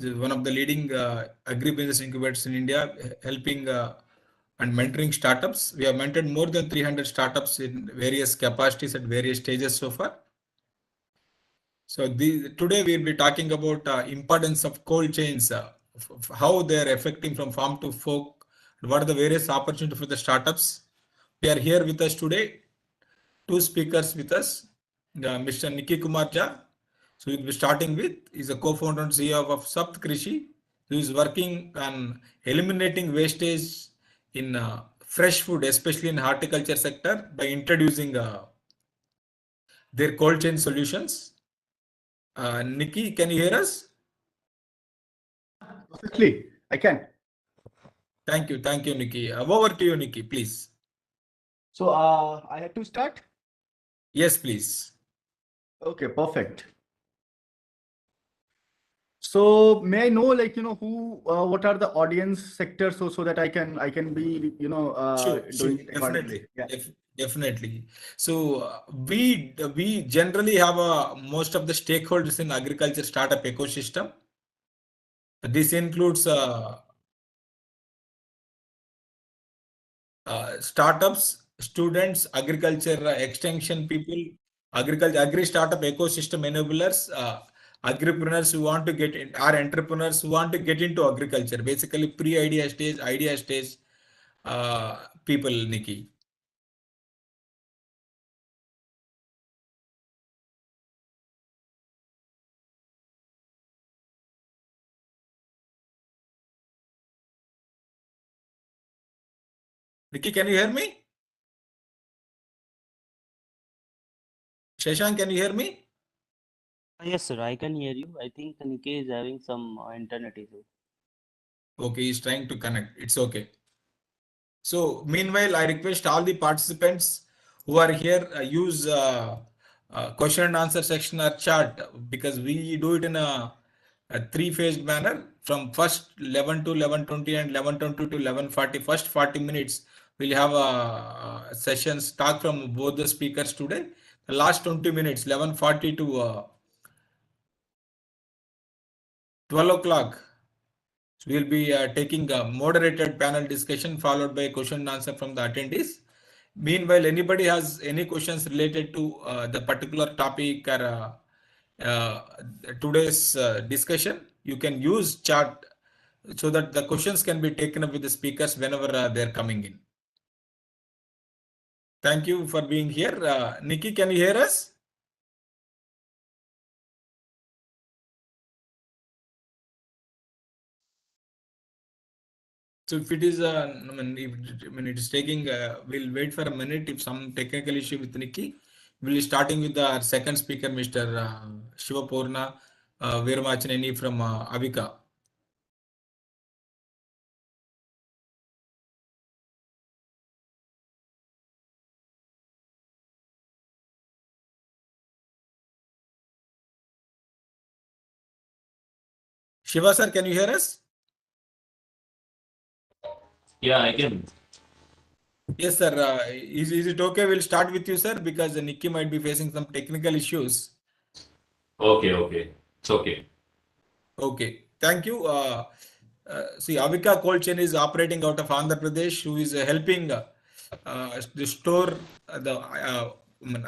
one of the leading agri-business incubators in India, helping and mentoring startups. We have mentored more than 300 startups in various capacities at various stages so far. So today we'll be talking about importance of cold chains, how they are affecting from farm to fork, what are the various opportunities for the startups. We are here with us today, two speakers with us, Mr. Nikki Kumar. So we'll be starting with, he's a co-founder and CEO of Sapt Krishi, who is working on eliminating wastage in fresh food, especially in horticulture sector, by introducing their cold chain solutions. Nikki, can you hear us? Obviously, I can. Thank you, Nikki. Over to you, Nikki, please. So I had to start? Yes, please. Okay, perfect. So may I know, like, who, what are the audience sectors, so that I can be, Sure, doing it accordingly. definitely. Yeah. Definitely. So we generally have most of the stakeholders in agriculture startup ecosystem. This includes startups, students, agriculture extension people, agri startup ecosystem enablers, agripreneurs who want to get in, or entrepreneurs who want to get into agriculture, basically pre-idea stage, idea stage people, Nikki. Nikki, can you hear me? Shashank, can you hear me? Yes, sir, I can hear you. I think Nikki is having some internet issue. Okay, he's trying to connect. It's okay. So meanwhile, I request all the participants who are here use question and answer section or chat, because we do it in a three-phased manner from first 11 to 11:20 and 11:20 to 11:40. First 40 minutes we'll have a sessions talk from both the speakers today. The last 20 minutes, 11:40 to 12 o'clock. So we'll be taking a moderated panel discussion followed by a question and answer from the attendees. Meanwhile, anybody has any questions related to the particular topic or today's discussion, you can use chat so that the questions can be taken up with the speakers whenever they're coming in. Thank you for being here. Nikki, can you hear us? So if it is, I mean, it is taking, we'll wait for a minute. If some technical issue with Nikki, we'll be starting with our second speaker, Mr. Shivapurna Veeramachaneni from Avika. Shiva sir, can you hear us? Yeah, I can. Yes, sir. Is it okay? We'll start with you, sir, because Nikki might be facing some technical issues. Okay. It's okay. Okay. Thank you. See, Avika Cold Chain is operating out of Andhra Pradesh, who is helping to store the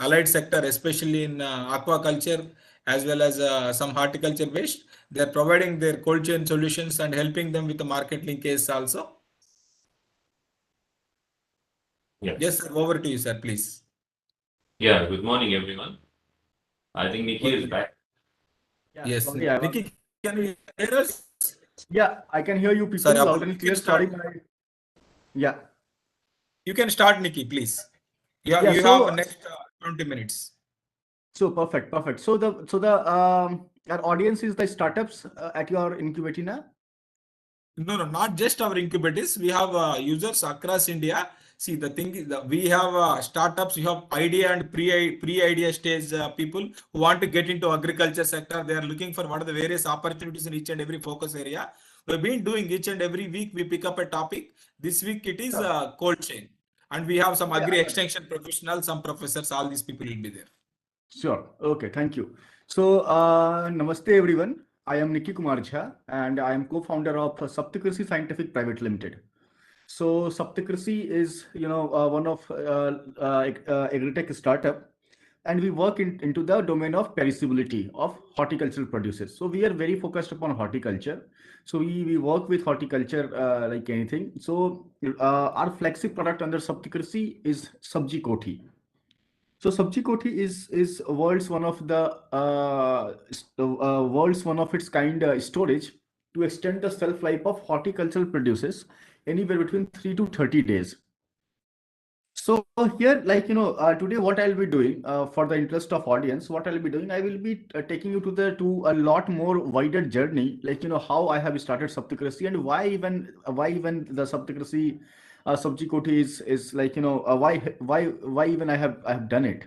allied sector, especially in aquaculture as well as some horticulture waste. They are providing their cold chain solutions and helping them with the market linkage also. Yeah. Yes, sir. Over to you, sir, please. Yeah, good morning, everyone. I think Nikki is back. Yeah, Yes, sorry, I was- Nikki, can you hear us? Yeah, I can hear you people Sorry, loud and you clear. can Sorry, start. yeah. You can start, Nikki, please. Yeah, You so- have next 20 minutes. So perfect. So our audience is the startups at your incubating now. No, not just our incubators. We have users across India. See, the thing is that we have startups, you have idea and pre-idea stage people who want to get into agriculture sector. They are looking for what are the various opportunities in each and every focus area. We've been doing each and every week. We pick up a topic. This week it is cold chain. And we have some agri extension professionals, some professors, all these people will be there. Sure. Okay. Thank you. So, namaste everyone. I am Nikki Kumar and I am co-founder of Saptakrisi Scientific Private Limited. So Saptakrisi is, one of agritech startup, and we work into the domain of perishability of horticultural produces. So we are very focused upon horticulture. So we work with horticulture like anything. So our flagship product under Saptakrisi is Sabji Koti. So Sabji Koti is world's one of the world's one of its kind storage to extend the shelf life of horticultural produces anywhere between 3 to 30 days. So here, today, what I'll be doing for the interest of audience, what I'll be doing, I will be taking you to a lot more wider journey, how I have started Saptakrisi and why even the Saptakrisi Sabji Koti is why even I have done it.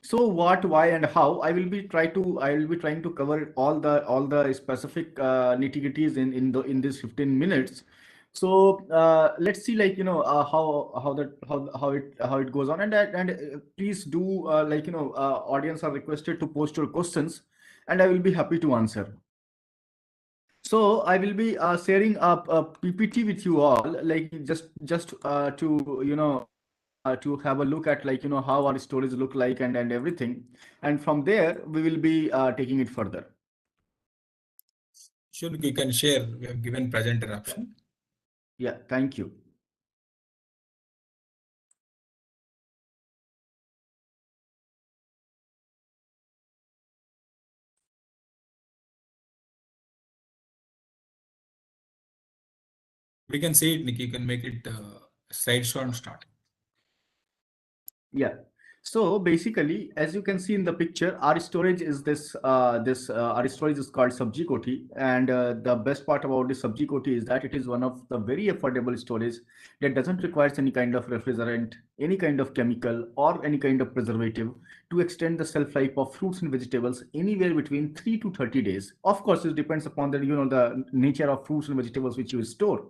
So what, why, and how I will be trying to cover all the specific nitty-gritties in this 15 minutes. So let's see, how it goes on, and please do audience are requested to post your questions, and I will be happy to answer. So I will be sharing a PPT with you all, like just to to have a look at how our stories look like and everything, and from there we will be taking it further. Sure, you can share. We have given presenter option. Yeah, thank you. We can see it, Nikki. You can make it slideshow and start. Yeah. So basically, as you can see in the picture, our storage is our storage is called Sabji Koti, and the best part about this Sabji Koti is that it is one of the very affordable storage that doesn't require any kind of refrigerant, any kind of chemical, or any kind of preservative to extend the shelf life of fruits and vegetables anywhere between 3 to 30 days. Of course, it depends upon the nature of fruits and vegetables which you store.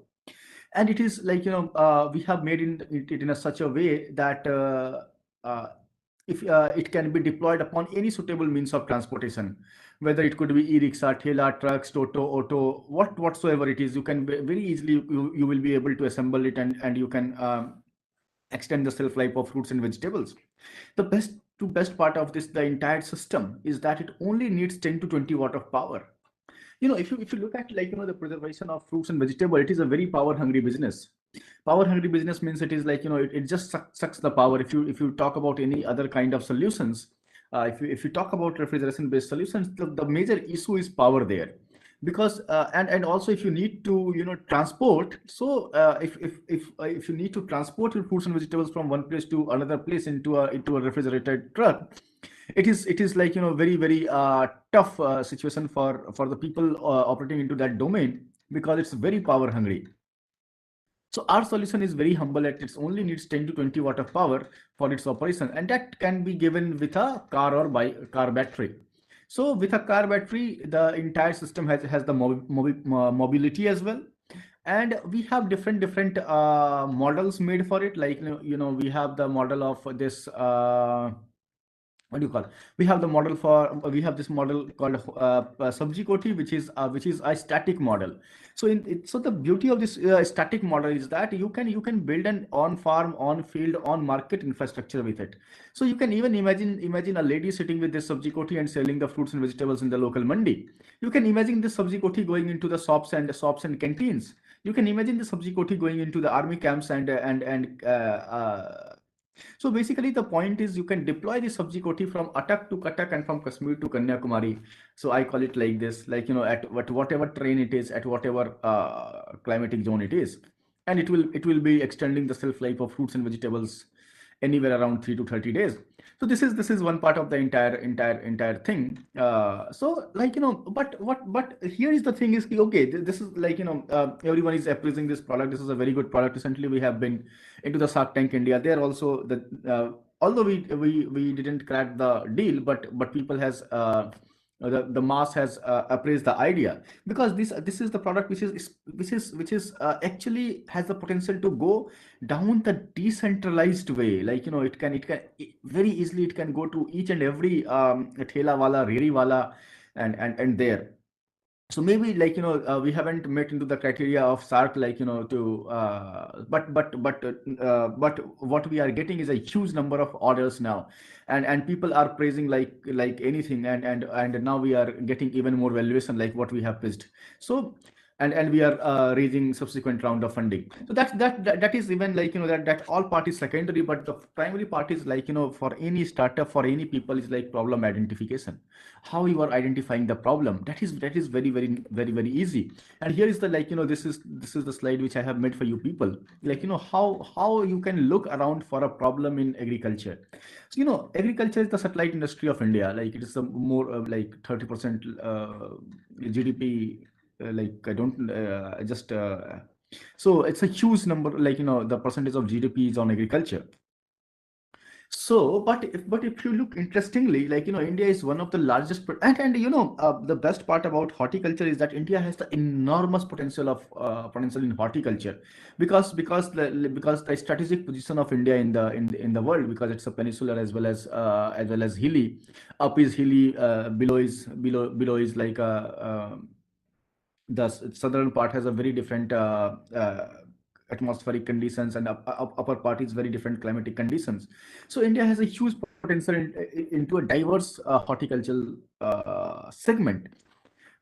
And it is we have made it in a such a way that uh, if it can be deployed upon any suitable means of transportation, whether it could be e-rickshaw, thela, trucks, toto, auto, whatsoever it is, you can very easily you will be able to assemble it, and you can extend the shelf life of fruits and vegetables. The best part of this, the entire system, is that it only needs 10 to 20 watt of power. If you look at the preservation of fruits and vegetable, it is a very power hungry business. Power hungry business means it is it just sucks the power. If you talk about any other kind of solutions, if you talk about refrigeration based solutions, the major issue is power there. Because and also, if you need to transport, so if you need to transport your fruits and vegetables from one place to another place into a refrigerated truck, it is very tough situation for the people operating into that domain, because it's very power hungry. So our solution is very humble, at it only needs 10 to 20 watt of power for its operation, and that can be given with a car or by car battery. So with a car battery, the entire system has the mobility as well. And we have different models made for it, we have the model of this what do you call, we have this model called Sabji Koti, which is a static model. So so the beauty of this static model is that you can build an on farm, on field, on market infrastructure with it. So you can even imagine a lady sitting with this Sabji Koti and selling the fruits and vegetables in the local mandi. You can imagine this Sabji Koti going into the shops and canteens. You can imagine the Sabji Koti going into the army camps and so basically, the point is you can deploy the Sabji Koti from Atak to Katak and from Kashmir to Kanyakumari. So I call it like this, at whatever terrain it is, at whatever climatic zone it is, and it will be extending the shelf life of fruits and vegetables anywhere around 3 to 30 days. So this is one part of the entire thing. So but here is the thing is, okay, this is everyone is appraising this product. This is a very good product. Recently we have been into the Shark Tank India. There also although we didn't crack the deal, but people has the mass has appraised the idea, because this is the product which is actually has the potential to go down the decentralized way. Very easily it can go to each and every thela wala, reri wala, and there. So maybe we haven't met into the criteria of SARC, to but what we are getting is a huge number of orders now, and people are praising like anything, and now we are getting even more valuation like what we have pitched. So and we are raising subsequent round of funding. So that is even that all part is secondary, but the primary part is for any startup, for any people, is like problem identification. How you are identifying the problem, that is very easy. And here is the this is the slide which I have made for you people, how you can look around for a problem in agriculture. So agriculture is the satellite industry of India. Like it is a more like 30% GDP. Like I don't just so it's a huge number. The percentage of GDP is on agriculture. So, but if you look interestingly, India is one of the largest, the best part about horticulture is that India has the enormous potential in horticulture, because the strategic position of India in the world, because it's a peninsular as well as hilly. Up is hilly, below is like a the southern part has a very different atmospheric conditions, and upper part is very different climatic conditions. So India has a huge potential into a diverse horticultural segment.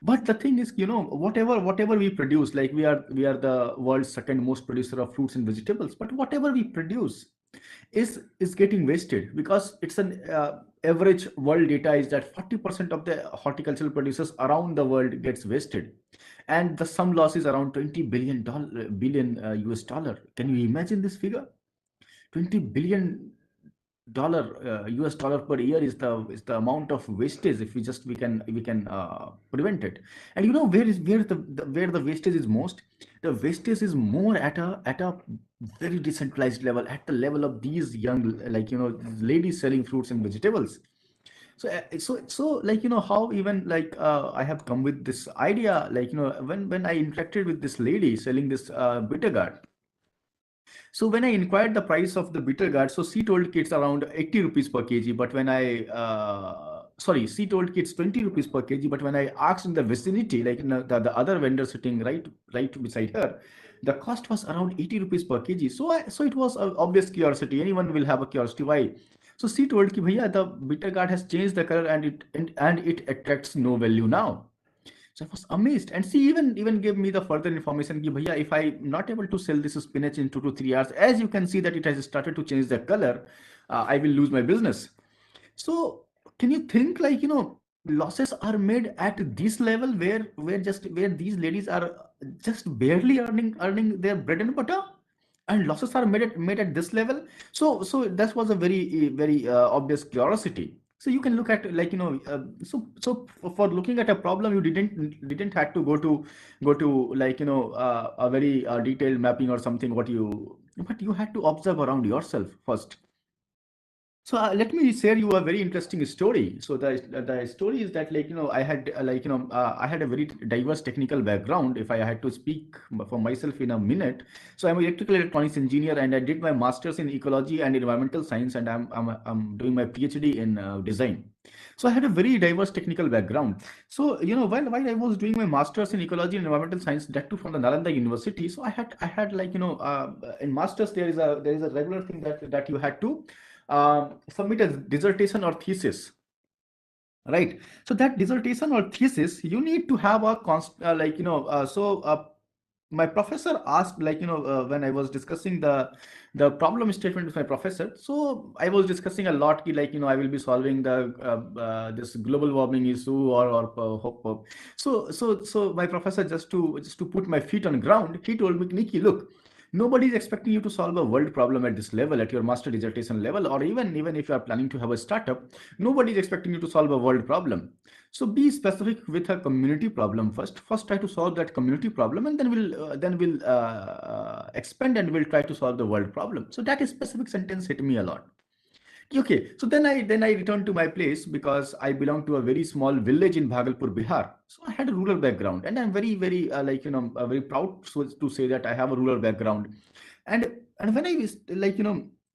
But the thing is, whatever we produce, like we are the world's second most producer of fruits and vegetables, but whatever we produce is getting wasted, because it's an average world data is that 40% of the horticultural producers around the world gets wasted, and the sum loss is around $20 billion US dollar. Can you imagine this figure? $20 billion US dollar per year is the amount of wastage. If we can prevent it. And where the wastage is most? The wastage is more at a very decentralized level, at the level of these young, ladies selling fruits and vegetables. So how even I have come with this idea, when I interacted with this lady selling this bitter gourd. So when I inquired the price of the bitter gourd, so she told kids around 80 rupees per kg. But when she told kids 20 rupees per kg. But when I asked in the vicinity, the other vendor sitting right beside her, the cost was around 80 rupees per kg. So it was a obvious curiosity. Anyone will have a curiosity. Why? So she told ki, bhaiya, the bitter gourd has changed the color, and it attracts no value now. So I was amazed, and she even gave me the further information. Ki, bhaiya, if I'm not able to sell this spinach in 2 to 3 hours, as you can see that it has started to change the color, I will lose my business. So can you think losses are made at this level, where these ladies are just barely earning their bread and butter, and losses are made at this level. So that was a very obvious curiosity. So you can look at so for looking at a problem, you didn't have to go to a very detailed mapping or something, but you had to observe around yourself first. So let me share you a very interesting story. So the story is that I had I had a very diverse technical background. If I had to speak for myself in a minute, so I'm an electrical electronics engineer, and I did my master's in ecology and environmental science, and I'm doing my PhD in design. So I had a very diverse technical background. So while I was doing my master's in ecology and environmental science, that too from the Nalanda University. So I had in masters there is a regular thing that you had to submit a dissertation or thesis, right? So that dissertation or thesis, you need to have a my professor asked, when I was discussing the problem statement with my professor. So I was discussing a lot ki, I will be solving the this global warming issue, so my professor, just to put my feet on ground, he told me, Nikki, look, nobody is expecting you to solve a world problem at this level, at your master dissertation level, or even if you are planning to have a startup. Nobody is expecting you to solve a world problem. So be specific with a community problem first. First, try to solve that community problem, and then we'll expand, and we'll try to solve the world problem. So that specific sentence hit me a lot. Okay, so then I returned to my place, because I belong to a very small village in Bhagalpur, Bihar. So I had a rural background, and I'm very very proud to say that I have a rural background. And when I was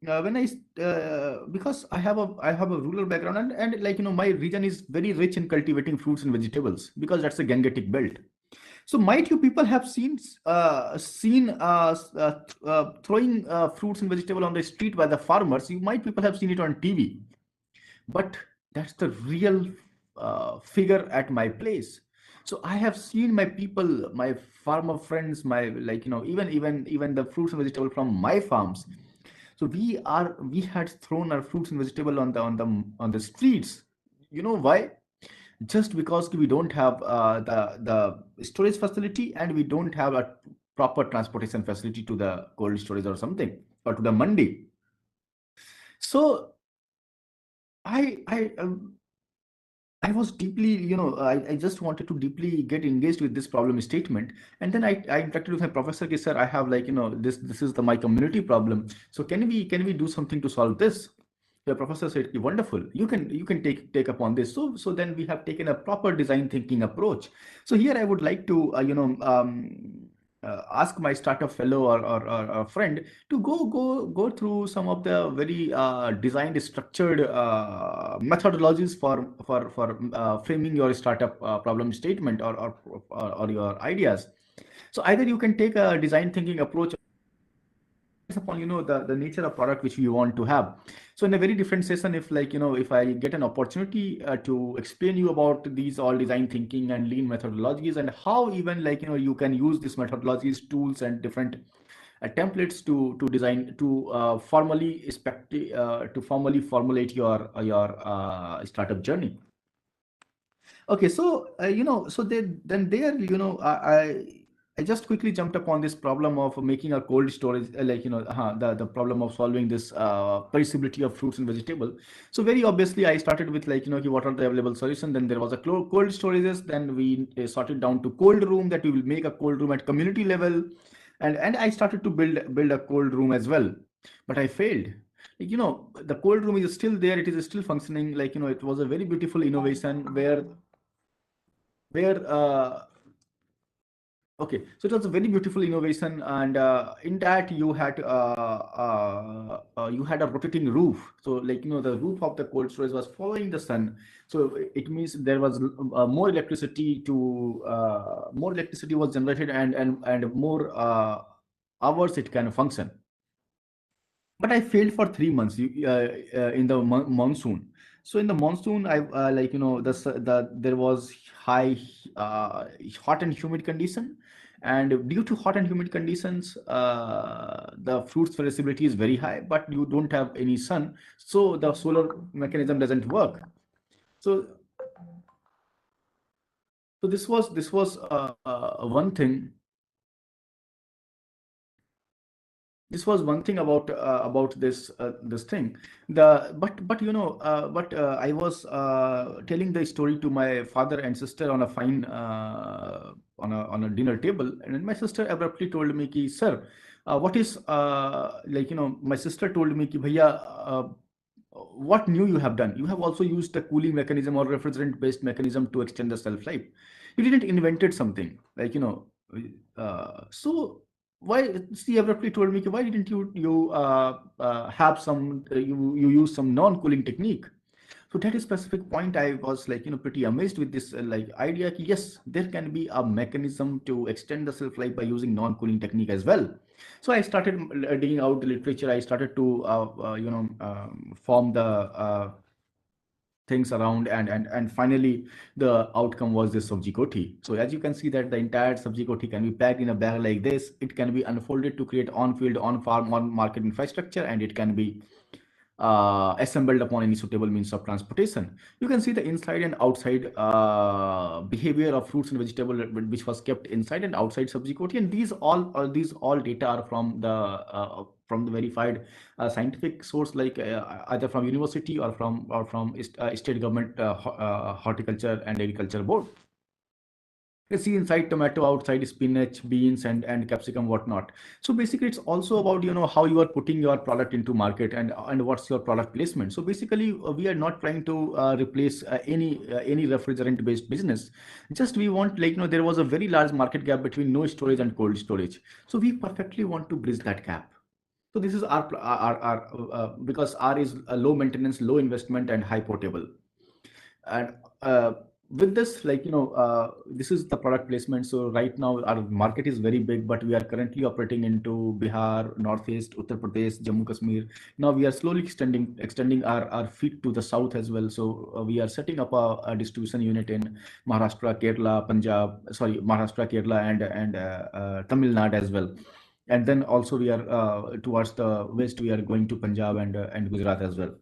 when because I have a rural background, and like my region is very rich in cultivating fruits and vegetables because that's a Gangetic belt. So might you people have seen throwing fruits and vegetable on the street by the farmers? You might people have seen it on TV, but that's the real figure at my place. So I have seen my people, my farmer friends, my like even the fruits and vegetable from my farms. So we had thrown our fruits and vegetable on the streets. You know why? Just because we don't have the storage facility, and we don't have a proper transportation facility to the cold storage or something, or to the mandi. So I I was deeply, I just wanted to deeply get engaged with this problem statement. And then I interacted with my professor, ki, sir, I have like, this is my community problem. So can we do something to solve this? The professor said, "Ki, wonderful, you can take upon this." So then we have taken a proper design thinking approach. So here I would like to, ask my startup fellow or friend to go through some of the very designed, structured methodologies for framing your startup problem statement or your ideas. So either you can take a design thinking approach upon the nature of product which you want to have. So in a very different session, if like if I get an opportunity to explain you about these all design thinking and lean methodologies, and how even like you can use these methodologies, tools, and different templates to design to formally formulate your startup journey. Okay, so so then there, I just quickly jumped upon this problem of making a cold storage, the problem of solving this perishability of fruits and vegetable. So very obviously, I started with like okay, what are the available solutions? Then there was a cold storages. Then we sorted down to cold room, that we will make a cold room at community level, and I started to build a cold room as well, but I failed. Like, the cold room is still there, it is still functioning. Like it was a very beautiful innovation where okay, so it was a very beautiful innovation, and in that you had a rotating roof. So like the roof of the cold storage was following the sun. So it means there was more electricity was generated, and more hours it can function. But I failed for 3 months in the monsoon. So in the monsoon, I like there was high hot and humid condition, and due to hot and humid conditions, the fruits perishability is very high, but you don't have any sun, so the solar mechanism doesn't work. So this was one thing. This was one thing about this thing. The but I was telling the story to my father and sister on a fine on a dinner table, and then my sister abruptly told me ki, sir, what is like my sister told me ki, bhaiya, what new you have done? You have also used a cooling mechanism or refrigerant based mechanism to extend the shelf life. You didn't invented something like so why, she abruptly told me, why didn't you have some you use some non-cooling technique? So that is specific point, I was like pretty amazed with this like idea ki, yes, there can be a mechanism to extend the shelf life by using non-cooling technique as well. So I started digging out the literature. I started to form the things around, and finally the outcome was this sabji koti. So as you can see that the entire sabji koti can be packed in a bag like this. It can be unfolded to create on-field, on-farm, on-market infrastructure, and it can be assembled upon any suitable means of transportation. You can see the inside and outside behavior of fruits and vegetable which was kept inside and outside sabji koti, and these all data are from the verified scientific source, like either from university or from state government horticulture and agriculture board. You see inside tomato, outside spinach, beans, and capsicum, whatnot. So basically, it's also about how you are putting your product into market, and what's your product placement. So basically, we are not trying to replace any refrigerant based business. Just we want, like there was a very large market gap between no storage and cold storage. So we perfectly want to bridge that gap. So this is because R is a low maintenance, low investment, and high portable. And with this, this is the product placement. So right now our market is very big, but we are currently operating into Bihar, Northeast, Uttar Pradesh, Jammu Kashmir. Now we are slowly extending our feet to the south as well. So we are setting up a distribution unit in Maharashtra, Kerala, Maharashtra, Kerala, and Tamil Nadu as well. And then also we are towards the west, we are going to Punjab and Gujarat as well.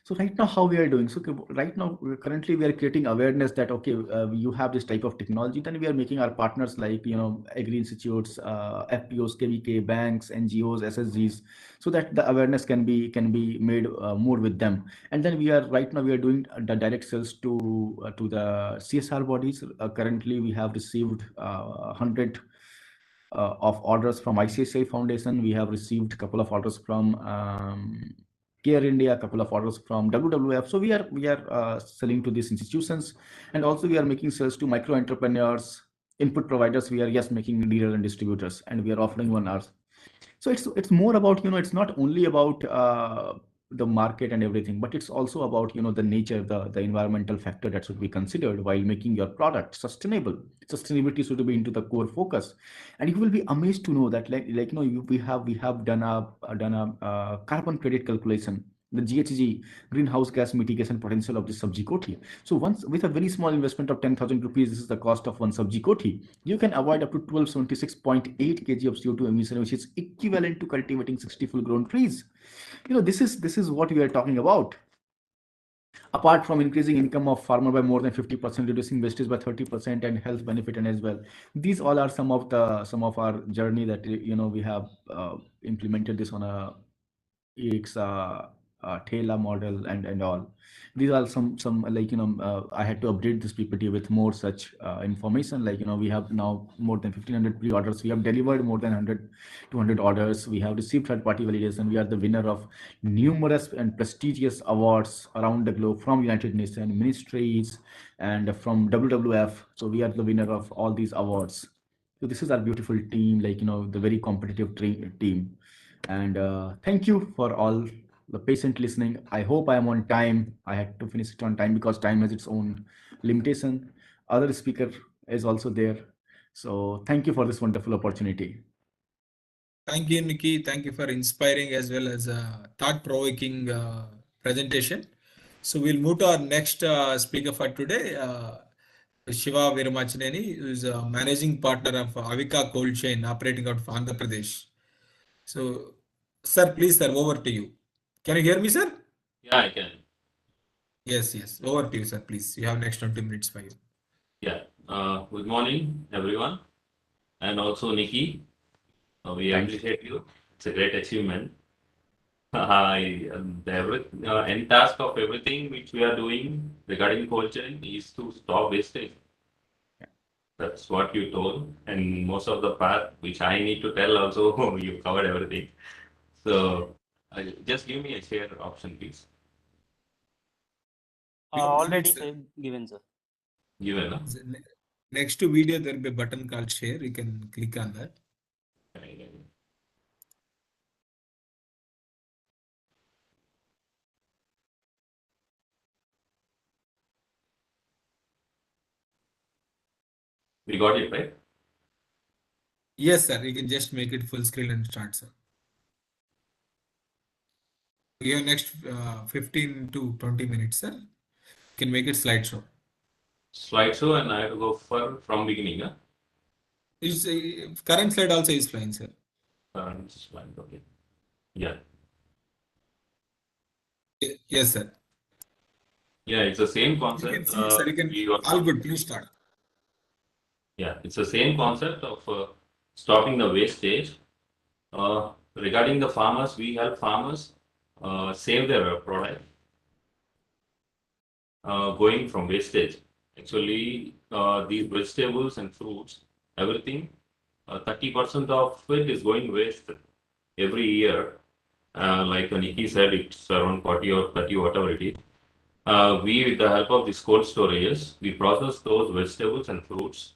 So right now, how we are doing? So right now, currently we are creating awareness that okay, you have this type of technology. Then we are making our partners like agri institutes, FPOs, KVK, banks, NGOs, SSGs, so that the awareness can be made more with them. And then we are right now we are doing the direct sales to the CSR bodies. Currently, we have received 100 of orders from ICICI Foundation. We have received a couple of orders from Care India, a couple of orders from WWF. So we are selling to these institutions, and also we are making sales to micro entrepreneurs, input providers. We are making dealers and distributors, and we are offering 1 hour. So it's more about it's not only about the market and everything, but it's also about the nature, the environmental factor that should be considered while making your product sustainable. Sustainability should be into the core focus, and you will be amazed to know that we have done a carbon credit calculation, the GHG, greenhouse gas mitigation potential of the sabji koti. So once with a very small investment of 10,000 rupees, this is the cost of one sabji koti, you can avoid up to 1276.8 kg of CO2 emission, which is equivalent to cultivating 60 full grown trees. This is what we are talking about. Apart from increasing income of farmer by more than 50%, reducing wastage by 30%, and health benefit and as well. These all are some of our journey that we have implemented this on a Thela model and all. These are some I had to update this PPT with more such information. We have now more than 1,500 pre-orders. We have delivered more than 200 orders. We have received third-party validation. We are the winner of numerous and prestigious awards around the globe from United Nations ministries and from WWF. So we are the winner of all these awards. So this is our beautiful team, the very competitive team. And thank you for all the patient listening. I hope I am on time. I had to finish it on time because time has its own limitation. Other speaker is also there. So thank you for this wonderful opportunity. Thank you, Nikki. Thank you for inspiring as well as a thought-provoking presentation. So we'll move to our next speaker for today, Shiva Veeramachineni, who is a managing partner of Avika Cold Chain operating out of Andhra Pradesh. So, sir, please, sir, over to you. Can you hear me, sir? Yeah, I can. Yes. Over to you, sir, please. You have next 20 minutes for you. Yeah. Good morning, everyone. And also, Nikki, we appreciate you. It's a great achievement. The end task of everything which we are doing regarding cold chain is to stop wastage. That's what you told. And most of the part which I need to tell also, you covered everything. So just give me a share option, please. Already given, sir. Given, huh? Next to video, there will be a button called share. You can click on that. We got it, right? Yes, sir. You can just make it full screen and start, sir. Your next 15 to 20 minutes, sir. You can make it slideshow. Slideshow, and I have to go from beginning, huh? Current slide also is fine, sir. Current slide, okay. Yeah. Yes, sir. Yeah, it's the same concept. You can see, sir, all good, please start. Yeah, it's the same concept of stopping the wastage. Regarding the farmers, we help farmers save their product going from wastage. Actually, these vegetables and fruits, everything, 30% of it is going waste every year. Like Nikki said, it's around 40 or 30, whatever it is. We, with the help of these cold storages, we process those vegetables and fruits,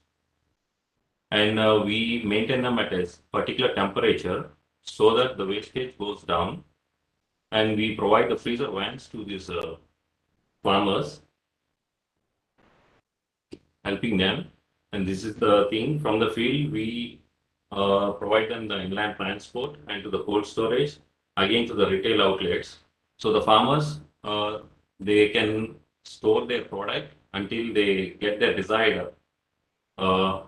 and we maintain them at a particular temperature so that the wastage goes down. And we provide the freezer vans to these farmers, helping them. And this is the thing, from the field, we provide them the inland transport and to the cold storage, again to the retail outlets. So the farmers, they can store their product until they get their desired uh,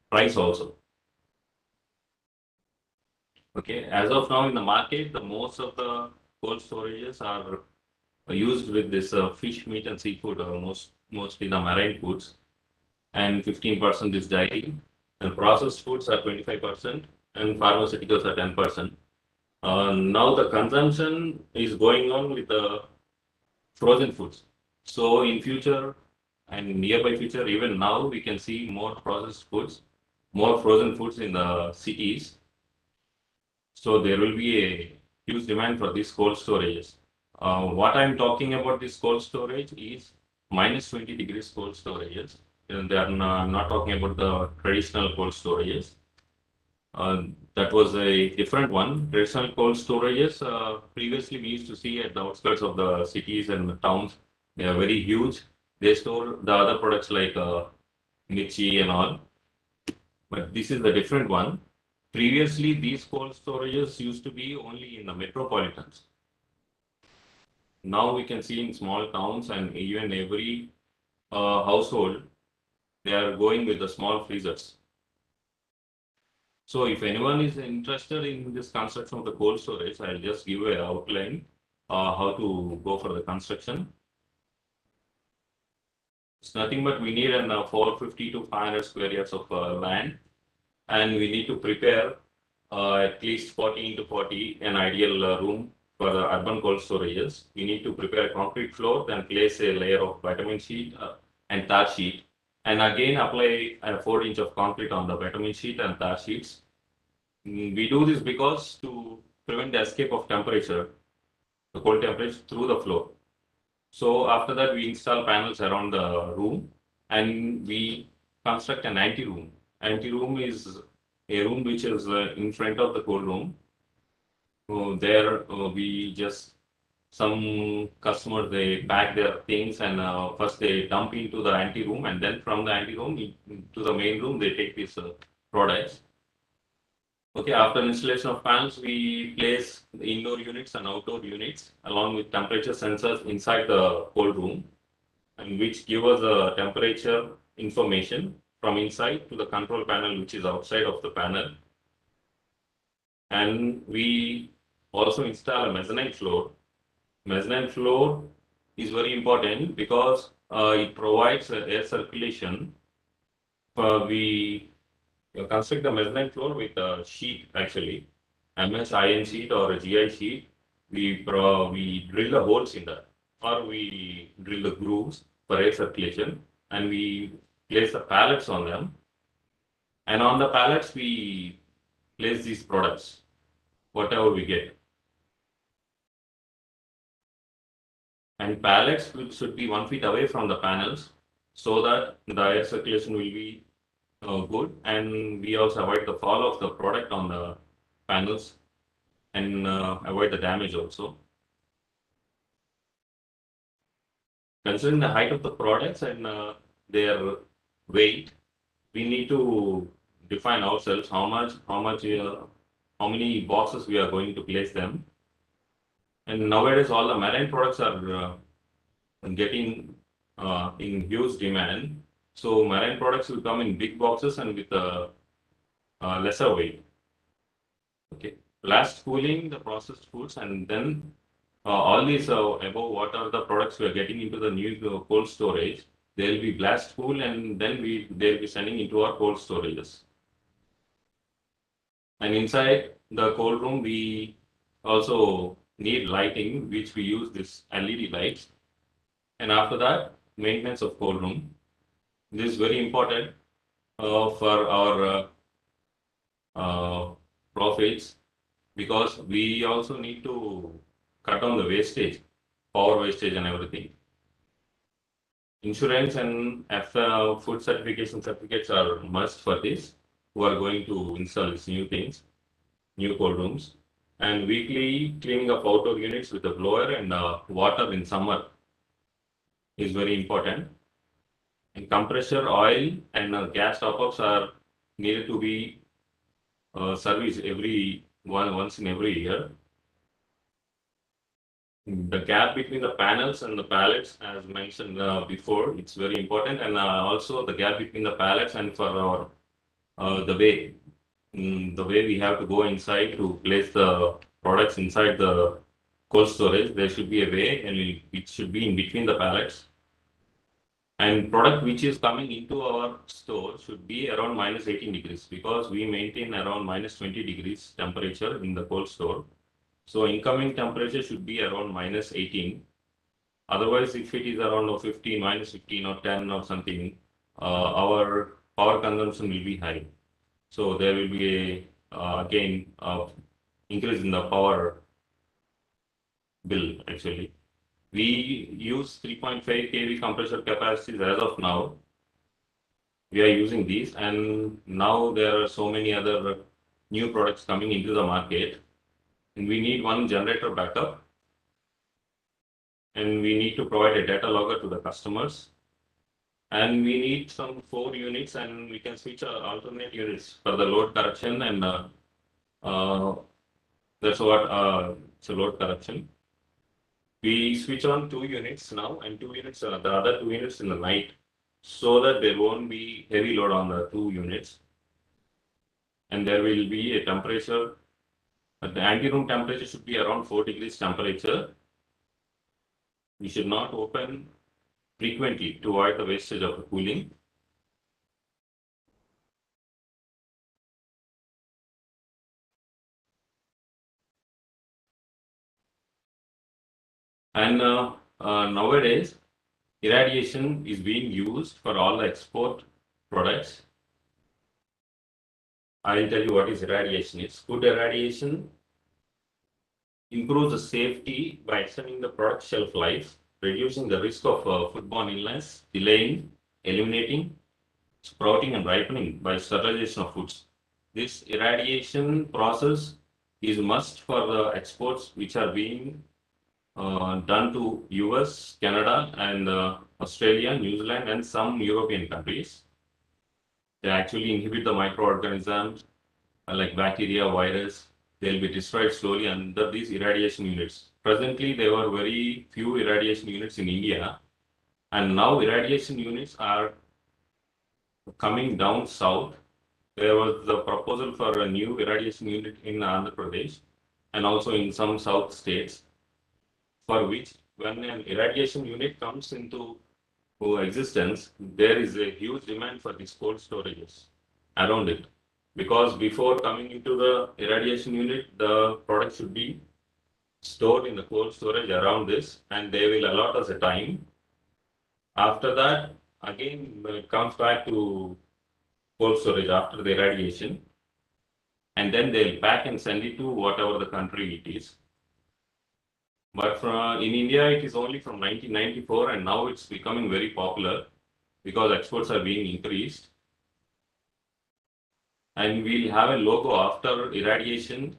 price also. Okay, as of now in the market, the most of the cold storages are used with this fish, meat, and seafood, mostly the marine foods, and 15% is dairy, and processed foods are 25%, and pharmaceuticals are 10%. Now the consumption is going on with the frozen foods. So in future and nearby future, even now we can see more processed foods, more frozen foods in the cities. So there will be a huge demand for these cold storages. What I'm talking about this cold storage is minus 20 degrees cold storages. And they are not talking about the traditional cold storages. That was a different one. Traditional cold storages, previously we used to see at the outskirts of the cities and the towns. They are very huge. They store the other products like mirchi and all. But this is the different one. Previously, these cold storages used to be only in the metropolitans. Now we can see in small towns and even every household, they are going with the small freezers. So if anyone is interested in this construction of the cold storage, I'll just give an outline how to go for the construction. It's nothing but we need an 450 to 500 square yards of land, and we need to prepare at least 40 into 40, an ideal room for the urban cold storages. We need to prepare a concrete floor, then place a layer of vitamin sheet and tar sheet, and again apply a 4 inch of concrete on the vitamin sheet and tar sheets. We do this because to prevent the escape of temperature, the cold temperature through the floor. So after that, we install panels around the room and we construct an anti-room. Anti-room is a room which is in front of the cold room. There we just, some customers, they pack their things and first they dump into the anti-room, and then from the anti-room to the main room, they take these products. Okay, after installation of panels, we place the indoor units and outdoor units along with temperature sensors inside the cold room, and which give us a temperature information from inside to the control panel, which is outside of the panel. And we also install a mezzanine floor. Mezzanine floor is very important because it provides air circulation. We construct the mezzanine floor with a sheet, actually, MS iron sheet or a GI sheet. We drill the holes in that, or we drill the grooves for air circulation, and we place the pallets on them. And on the pallets, we place these products, whatever we get. And pallets should be 1 feet away from the panels so that the air circulation will be good, and we also avoid the fall of the product on the panels and avoid the damage also. Considering the height of the products and their weight, we need to define ourselves how many boxes we are going to place them. And nowadays, all the marine products are getting in huge demand. So marine products will come in big boxes and with a lesser weight. Okay, blast cooling the processed foods, and then all these above what are the products we are getting into the new cold storage, they will be blast cool, and then they'll be sending into our cold storages. And inside the cold room, we also need lighting, which we use this LED lights. And after that, maintenance of cold room. This is very important for our profits, because we also need to cut down the wastage, power wastage and everything. Insurance and food certification certificates are must for this, who are going to install these new things. new cold rooms, and weekly cleaning of outdoor units with a blower and water in summer is very important. And compressor oil and gas top-ups are needed to be serviced once in every year. The gap between the panels and the pallets, as mentioned before, it's very important, and also the gap between the pallets and for our the way we have to go inside to place the products inside the cold storage. There should be a way, and it should be in between the pallets. And product which is coming into our store should be around minus 18 degrees, because we maintain around minus 20 degrees temperature in the cold store. So incoming temperature should be around minus 18. Otherwise, if it is around 15, minus 15 or 10 or something, our power consumption will be high. So there will be again increase in the power bill actually. We use 3.5 kV compressor capacities as of now. We are using these, and now there are so many other new products coming into the market, and we need one generator backup, and we need to provide a data logger to the customers, and we need some 4 units, and we can switch alternate units for the load correction, and that's what it's a load correction. We switch on 2 units now, and 2 units, the other 2 units in the night, so that there won't be heavy load on the 2 units. And there will be a temperature, the anti-room temperature should be around 4 degrees temperature. We should not open frequently to avoid the wastage of the cooling. And nowadays, irradiation is being used for all the export products. I'll tell you what is irradiation. It's good irradiation improves the safety by extending the product shelf life, reducing the risk of foodborne illness, delaying, eliminating, sprouting and ripening by sterilization of foods. This irradiation process is must for the exports which are being done to US, Canada, and Australia, New Zealand, and some European countries. They actually inhibit the microorganisms like bacteria, virus. They'll be destroyed slowly under these irradiation units. Presently, there were very few irradiation units in India, and now irradiation units are coming down south. There was the proposal for a new irradiation unit in Andhra Pradesh and also in some south states, for which when an irradiation unit comes into existence, there is a huge demand for these cold storages around it. Because before coming into the irradiation unit, the product should be stored in the cold storage around this, and they will allot us a time. After that, again, it comes back to cold storage after the irradiation, and then they'll pack and send it to whatever the country it is. But in India, it is only from 1994, and now it's becoming very popular because exports are being increased. And we'll have a logo after irradiation.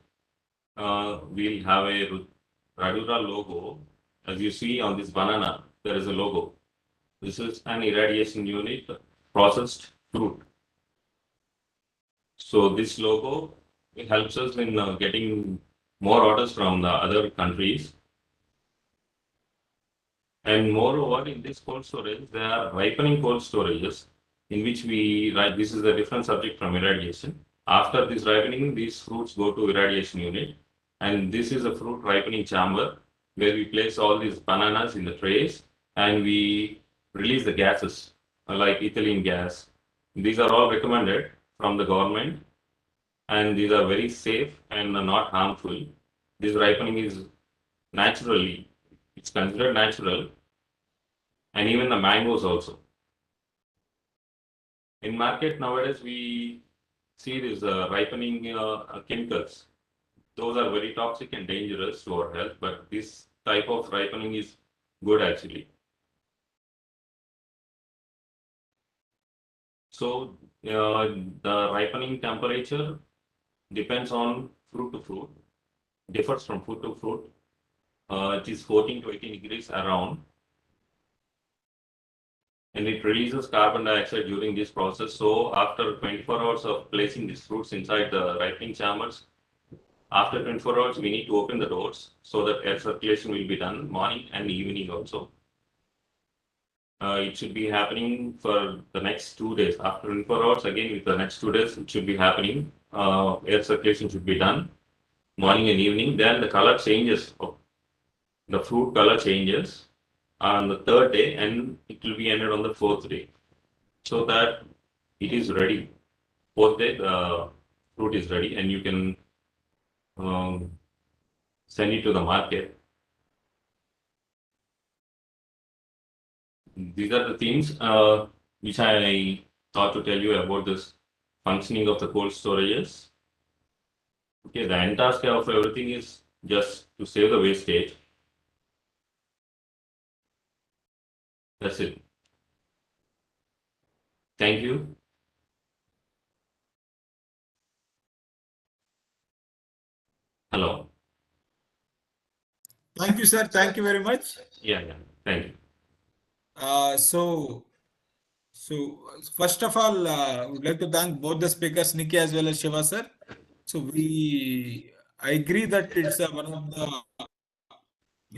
We'll have a Radura logo. As you see on this banana, there is a logo. This is an irradiation unit, processed fruit. So this logo helps us in getting more orders from the other countries. And moreover, in this cold storage, there are ripening cold storages in which we write. This is a different subject from irradiation. After this ripening, these fruits go to irradiation unit. And this is a fruit ripening chamber where we place all these bananas in the trays and we release the gases like ethylene gas. These are all recommended from the government, and these are very safe and not harmful. This ripening is naturally, it's considered natural, and even the mangoes also. In market nowadays, we see these ripening chemicals. Those are very toxic and dangerous to our health, but this type of ripening is good actually. So the ripening temperature depends on fruit to fruit, differs from fruit to fruit. It is 14 to 18 degrees around, and it releases carbon dioxide during this process. So after 24 hours of placing these fruits inside the ripening chambers, after 24 hours, we need to open the doors so that air circulation will be done morning and evening also. It should be happening for the next 2 days. After 24 hours, again, with the next 2 days, it should be happening. Air circulation should be done morning and evening. Then the color changes. The fruit color changes on the third day, and it will be ended on the fourth day, so that it is ready. Fourth day, the fruit is ready, and you can send it to the market. These are the things which I thought to tell you about this functioning of the cold storages. Okay, the end task of everything is just to save the wastage. That's it. Thank you. Hello. Thank you, sir. Thank you very much. Yeah. Thank you. So first of all, I would like to thank both the speakers, Nikki as well as Shiva sir. So I agree that it's one of the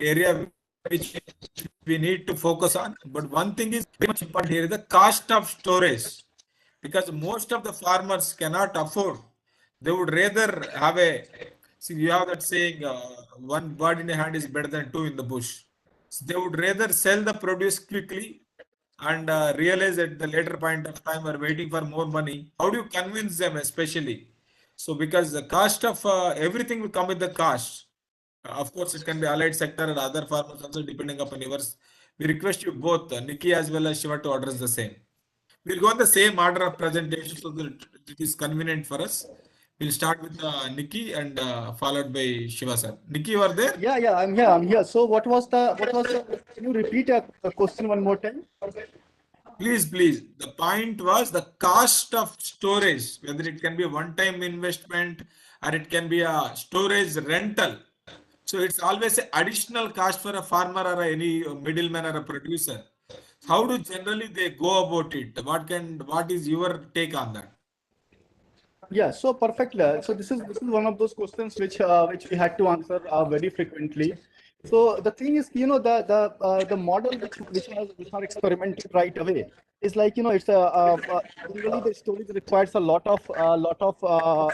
area which we need to focus on. But one thing is very much important here is the cost of storage, because most of the farmers cannot afford. They would rather have see, you have that saying, one bird in a hand is better than two in the bush. So they would rather sell the produce quickly and realize at the later point of time are waiting for more money. How do you convince them, especially? So because the cost of everything will come with the cost. Of course, it can be allied sector and other farmers also, depending upon yours. We request you both, Nikki as well as Shiva, to address the same. We'll go in the same order of presentation so that it is convenient for us. We'll start with Nikki and followed by Shiva sir. Nikki, you are there? Yeah, I'm here. So what was the, can you repeat a question one more time? Please. The point was the cost of storage, whether it can be a one-time investment or it can be a storage rental. So it's always an additional cost for a farmer or any middleman or a producer. How do generally they go about it? What is your take on that? Yeah, so perfect. So this is one of those questions which we had to answer very frequently. So the thing is, the model which are experimented right away is like, it's usually the storage requires a lot of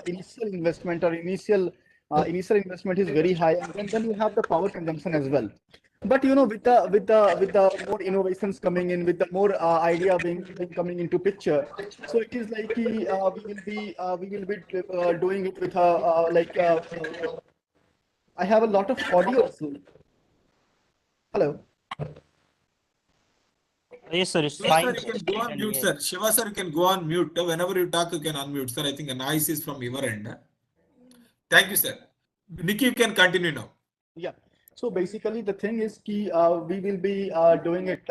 initial investment, or initial investment is very high, and then you have the power consumption as well. But with the more innovations coming in, with the more idea being coming into picture, so it is like we will be doing it with I have a lot of audio. Hello. Yes, sir. It's Yes, fine. sir, you can go on mute, sir. Shiva sir, you can go on mute. Whenever you talk, you can unmute, sir. I think a noise is from your end. Thank you, sir. Nikki, you can continue now. Yeah. So basically, the thing is, we will be doing it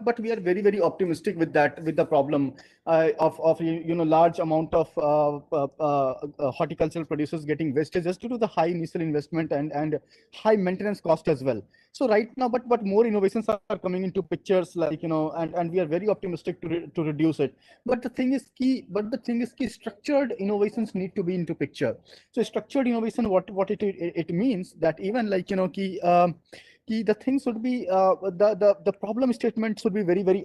but we are very optimistic with that, with the problem of large amount of horticultural producers getting wasted just due to the high initial investment and high maintenance cost as well. So right now, but more innovations are coming into pictures, and we are very optimistic to reduce it. But the thing is key. Structured innovations need to be into picture. So structured innovation, what it means, that even the things should be the problem statement should be very well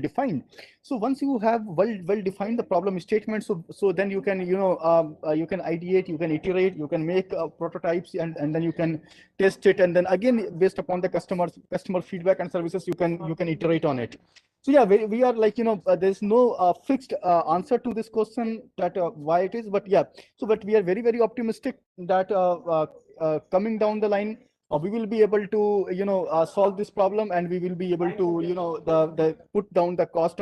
defined. So once you have well defined the problem statement, so then you can you can ideate, you can iterate, you can make prototypes, and then you can test it, and then again, based upon the customer feedback and services, you can iterate on it. So yeah, we are there's no fixed answer to this question, that why it is, but yeah. So but we are very optimistic that coming down the line, we will be able to solve this problem, and we will be able to the put down the cost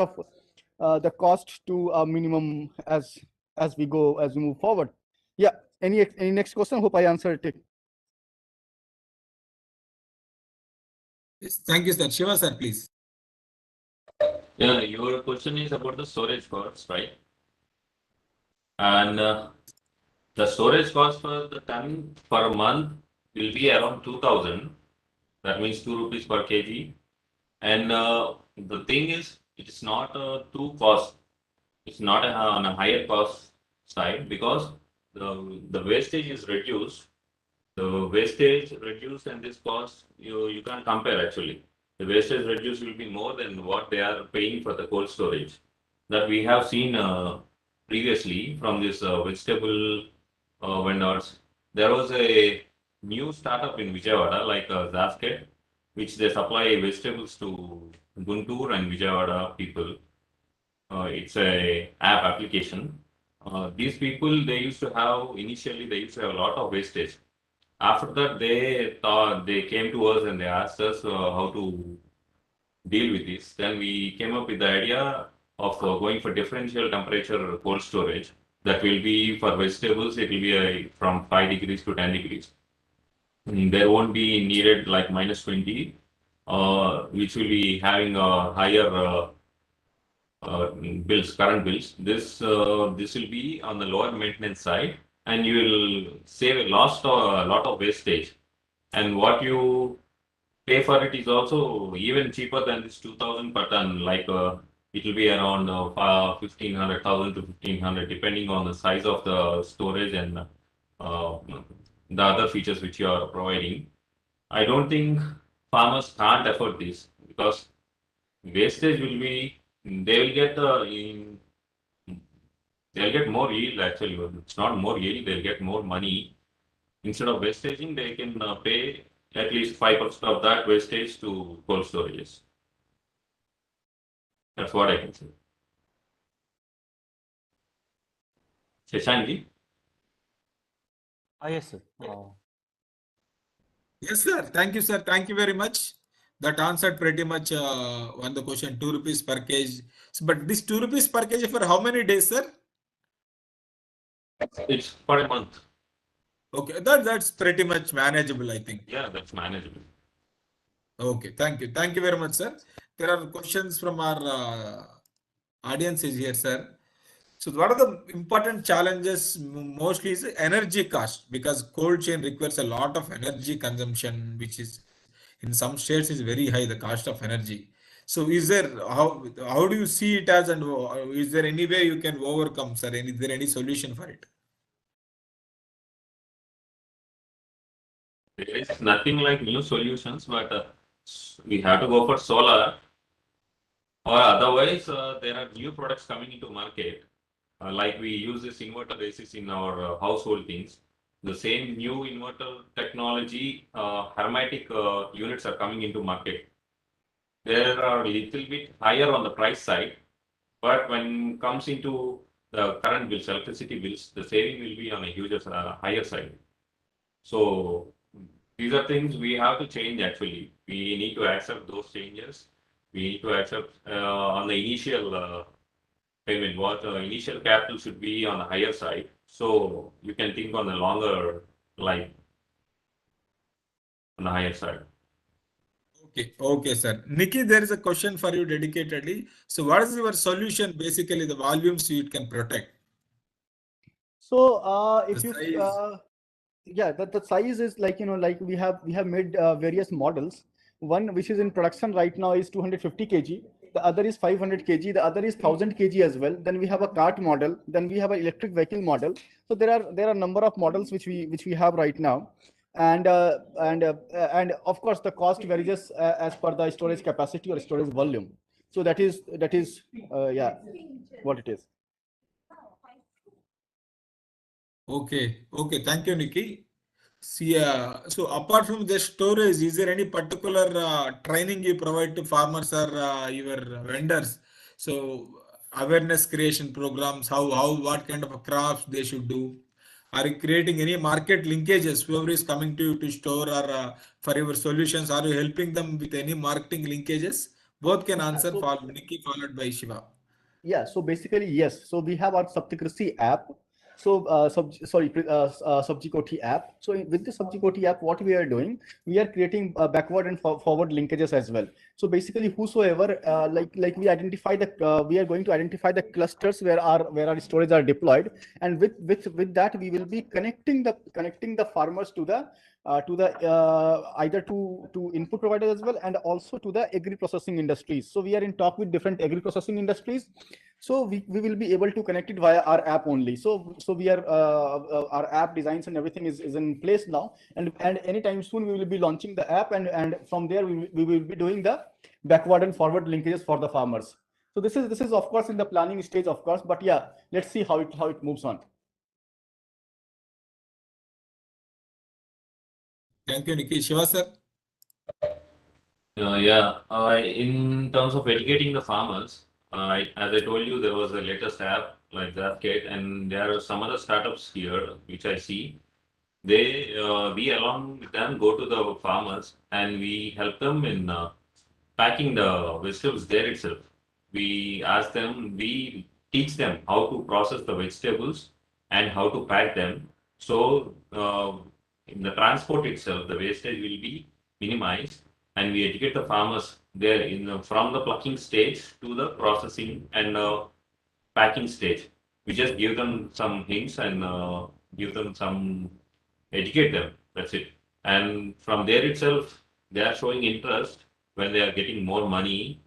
to a minimum as we move forward. Yeah. Any next question? Hope I answered it. Yes, thank you, sir. Shiva sir, please. Yeah, your question is about the storage costs, right? And the storage cost for the ton per month will be around 2000. That means 2 rupees per kg. And the thing is, it is not too cost. It's not on a higher cost side because the wastage is reduced. The wastage reduced and this cost you can't compare actually. The wastage reduced will be more than what they are paying for the cold storage. That we have seen previously from this vegetable vendors. There was a new startup in Vijayawada like Zasket, which they supply vegetables to Guntur and Vijayawada people. It's a app application. These people they used to have initially they used to have a lot of wastage. After that, they thought they came to us and they asked us how to deal with this. Then we came up with the idea of going for differential temperature cold storage. That will be for vegetables. It will be from 5 degrees to 10 degrees. There won't be needed like minus 20, which will be having a higher bills, current bills. This will be on the lower maintenance side, and you will save a lot of wastage. And what you pay for it is also even cheaper than this 2000 per ton. Like it will be around 1500 to 1500, depending on the size of the storage and the other features which you are providing. I don't think farmers can't afford this because wastage will be they will get they'll get more yield actually. It's not more yield, they'll get more money. Instead of wastaging, they can pay at least 5% of that wastage to cold storages. That's what I can say. Shashank? Yes, sir. Yes, sir. Thank you, sir. Thank you very much. That answered pretty much on the question, 2 rupees per kg. So, but this 2 rupees per kg for how many days, sir? It's for a month. Okay, that's pretty much manageable, I think. Yeah, that's manageable. Okay, thank you. Thank you very much, sir. There are questions from our audiences here, sir. So what are the important challenges mostly is energy cost because cold chain requires a lot of energy consumption, which is in some states is very high, the cost of energy. So is there how do you see it as and is there any way you can overcome, sir? Is there any solution for it? There is nothing like new solutions, but we have to go for solar. Or otherwise, there are new products coming into market. Like we use this inverter ACs in our household things. The same new inverter technology, hermetic units are coming into market. They are a little bit higher on the price side, but when comes into the current bills, electricity bills, the saving will be on a huge higher side. So these are things we have to change actually. We need to accept those changes. We need to accept on the initial payment, what initial capital should be on the higher side. So you can think on the longer line on the higher side. Okay, sir. Nikki, there is a question for you dedicatedly. So what is your solution? Basically, the volumes you can protect. So if The you size. yeah, the size is like like we have made various models. One which is in production right now is 250 kg. The other is 500 kg. The other is 1000 kg as well. Then we have a cart model. Then we have an electric vehicle model. So there are a number of models which we have right now, and of course the cost varies as per the storage capacity or storage volume. So that is yeah, what it is. Okay. Thank you, Nikki. See, so apart from the storage, is there any particular training you provide to farmers or your vendors? So awareness creation programs, what kind of crops they should do? Are you creating any market linkages? Whoever is coming to you to store or for your solutions, are you helping them with any marketing linkages? Both can answer. So For Nikki, followed by Shiva. yeah, so basically yes. So we have our Saptakrishi app. Subjikoti app. So with the Subjikoti app, what we are doing, we are creating backward and forward linkages as well. So basically, whosoever like we identify we are going to identify the clusters where our storage are deployed, and with that we will be connecting the farmers to the either to input providers as well, and also to the agri processing industries. So we are in talk with different agri processing industries. So we will be able to connect it via our app only. So we are our app designs and everything is in place now, and anytime soon we will be launching the app, and from there we will be doing the backward and forward linkages for the farmers. So this is of course in the planning stage, of course, but yeah, let's see how it moves on. Thank you, Nikki. Shiva sir. In terms of educating the farmers, as I told you, there was a latest app like Zapkate, and there are some other startups here which I see. We along with them go to the farmers and we help them in packing the vegetables there itself. We teach them how to process the vegetables and how to pack them. So in the transport itself, the wastage will be minimized, and we educate the farmers there from the plucking stage to the processing and packing stage. We just give them some hints and give them some educate them. That's it. And from there itself, they are showing interest when they are getting more money.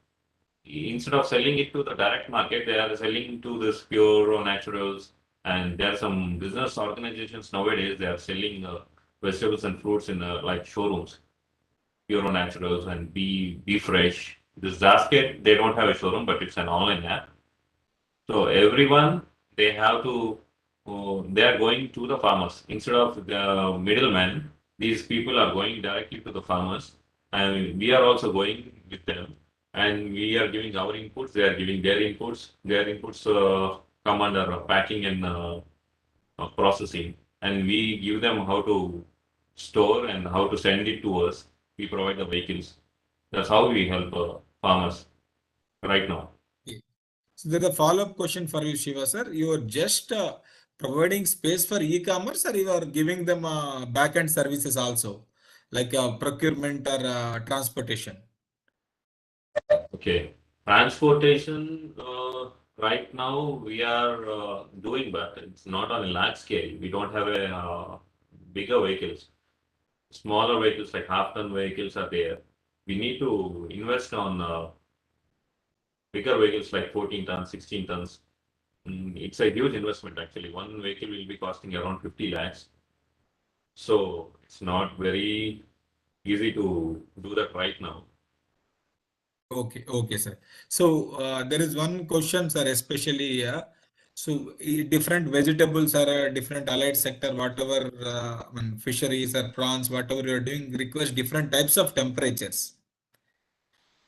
Instead of selling it to the direct market, they are selling to this pure or naturals. And there are some business organizations nowadays, they are selling vegetables and fruits in like showrooms, pure or naturals and be fresh. This Zasket, they don't have a showroom, but it's an online app. So everyone, they have to, they are going to the farmers. Instead of the middleman, these people are going directly to the farmers. And we are also going with them. And we are giving our inputs, they are giving their inputs. Their inputs come under packing and processing. And we give them how to store and how to send it to us. We provide the vehicles. That's how we help farmers right now. So there's a follow-up question for you, Shiva sir. You are just providing space for e-commerce, or you are giving them back-end services also, like procurement or transportation? Okay. Transportation, right now we are doing, but it's not on a large scale. We don't have a bigger vehicles. Smaller vehicles like half-ton vehicles are there. We need to invest on bigger vehicles like 14 tons, 16 tons. It's a huge investment actually. One vehicle will be costing around 50 lakhs. So it's not very easy to do that right now. Okay, sir. So there is one question, sir, especially so different vegetables are a different allied sector, whatever fisheries or prawns, whatever you are doing, requires different types of temperatures.